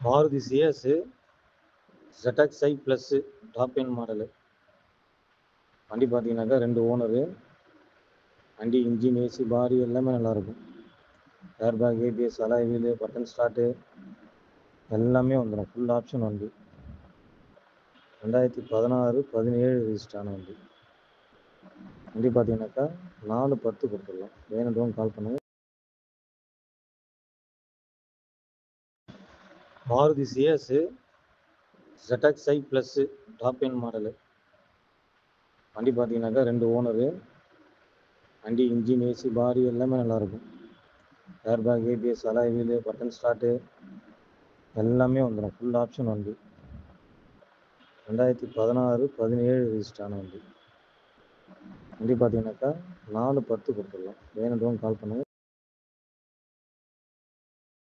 Maruti Ciaz ZXi plus top end model. வண்டி பார்த்தீங்கன்னாக்கா 2 owner. வண்டி இன்ஜின், ஏசி, பாடி எல்லாமே நல்லாயிருக்கும். Air bag, ABS, alloy wheel, button start எல்லாமே வந்துடும். ஃபுல் ஆப்ஷன் வண்டி. 2016, 17 ரிஜிஸ்டர் ஆன வண்டி. வண்டி பார்த்தீங்கன்னாக்கா 410 கொடுத்துடலாம். வேணுன்றவங்க கால் பண்ணுங்க. Maruti Ciaz ZXi plus top end model. வண்டி பார்த்தீங்கன்னாக்கா 2 ஓனரு. வண்டி இன்ஜின், ஏசி, பாடி எல்லாமே நல்லாயிருக்கும். Air bag, ABS, alloy wheel, button start எல்லாமே வந்துடும். ஃபுல் ஆப்ஷன் வண்டி. 2016, 17 ரிஜிஸ்டர் ஆன வண்டி. வண்டி பார்த்தீங்கன்னாக்கா 410 கொடுத்துடலாம். வேணுன்றவங்க கால் பண்ணுங்க.